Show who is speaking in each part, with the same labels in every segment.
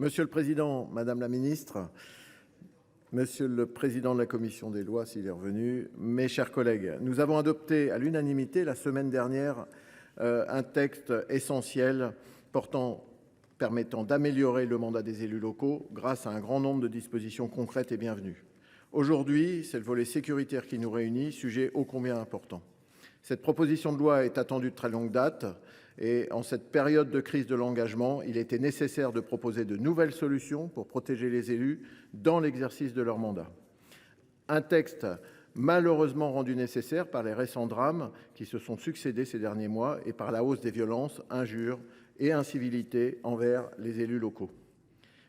Speaker 1: Monsieur le président, madame la ministre, monsieur le président de la commission des lois, s'il est revenu, mes chers collègues, nous avons adopté à l'unanimité la semaine dernière un texte essentiel permettant d'améliorer le mandat des élus locaux grâce à un grand nombre de dispositions concrètes et bienvenues. Aujourd'hui, c'est le volet sécuritaire qui nous réunit, sujet ô combien important. Cette proposition de loi est attendue de très longue date et en cette période de crise de l'engagement, il était nécessaire de proposer de nouvelles solutions pour protéger les élus dans l'exercice de leur mandat. Un texte malheureusement rendu nécessaire par les récents drames qui se sont succédé ces derniers mois et par la hausse des violences, injures et incivilités envers les élus locaux.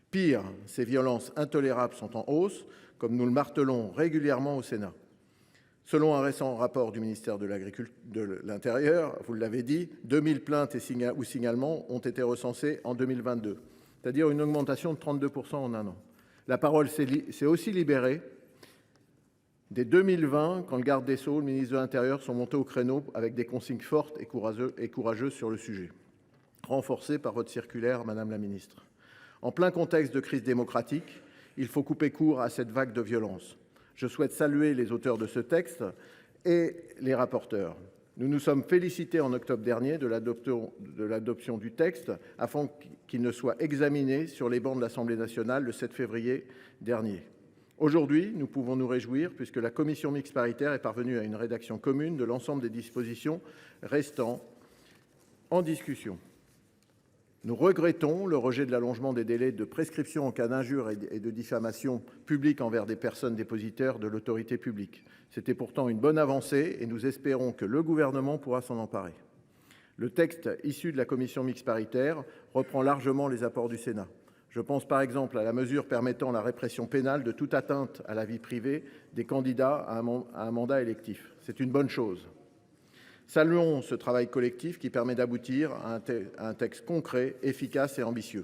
Speaker 1: Pire, ces violences intolérables sont en hausse, comme nous le martelons régulièrement au Sénat. Selon un récent rapport du ministère de l'Intérieur, vous l'avez dit, 2000 plaintes ou signalements ont été recensés en 2022, c'est-à-dire une augmentation de 32% en un an. La parole s'est aussi libérée dès 2020, quand le garde des Sceaux, le ministre de l'Intérieur sont montés au créneau avec des consignes fortes et courageuses sur le sujet, renforcées par votre circulaire, madame la ministre. En plein contexte de crise démocratique, il faut couper court à cette vague de violence. Je souhaite saluer les auteurs de ce texte et les rapporteurs. Nous nous sommes félicités en octobre dernier de l'adoption du texte afin qu'il ne soit examiné sur les bancs de l'Assemblée nationale le 7 février dernier. Aujourd'hui, nous pouvons nous réjouir puisque la commission mixte paritaire est parvenue à une rédaction commune de l'ensemble des dispositions restant en discussion. Nous regrettons le rejet de l'allongement des délais de prescription en cas d'injure et de diffamation publique envers des personnes dépositaires de l'autorité publique. C'était pourtant une bonne avancée et nous espérons que le Gouvernement pourra s'en emparer. Le texte issu de la commission mixte paritaire reprend largement les apports du Sénat. Je pense par exemple à la mesure permettant la répression pénale de toute atteinte à la vie privée des candidats à un mandat électif. C'est une bonne chose. Saluons ce travail collectif qui permet d'aboutir à un texte concret, efficace et ambitieux.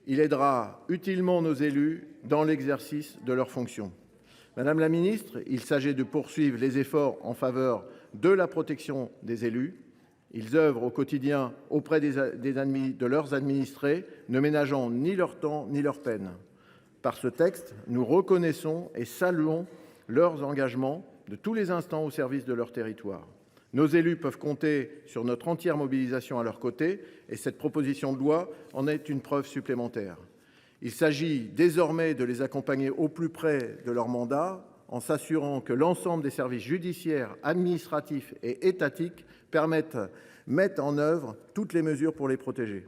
Speaker 1: Il aidera utilement nos élus dans l'exercice de leurs fonctions. Madame la ministre, il s'agit de poursuivre les efforts en faveur de la protection des élus. Ils œuvrent au quotidien auprès de leurs administrés, ne ménageant ni leur temps ni leur peine. Par ce texte, nous reconnaissons et saluons leurs engagements de tous les instants au service de leur territoire. Nos élus peuvent compter sur notre entière mobilisation à leurs côtés et cette proposition de loi en est une preuve supplémentaire. Il s'agit désormais de les accompagner au plus près de leur mandat en s'assurant que l'ensemble des services judiciaires, administratifs et étatiques mettent en œuvre toutes les mesures pour les protéger.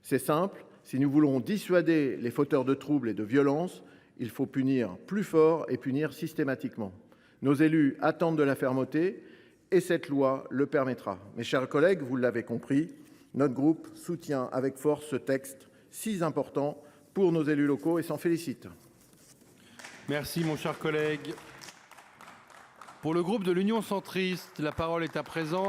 Speaker 1: C'est simple, si nous voulons dissuader les fauteurs de troubles et de violences, il faut punir plus fort et punir systématiquement. Nos élus attendent de la fermeté et cette loi le permettra. Mes chers collègues, vous l'avez compris, notre groupe soutient avec force ce texte si important pour nos élus locaux et s'en félicite.
Speaker 2: Merci mon cher collègue. Pour le groupe de l'Union centriste, la parole est à présent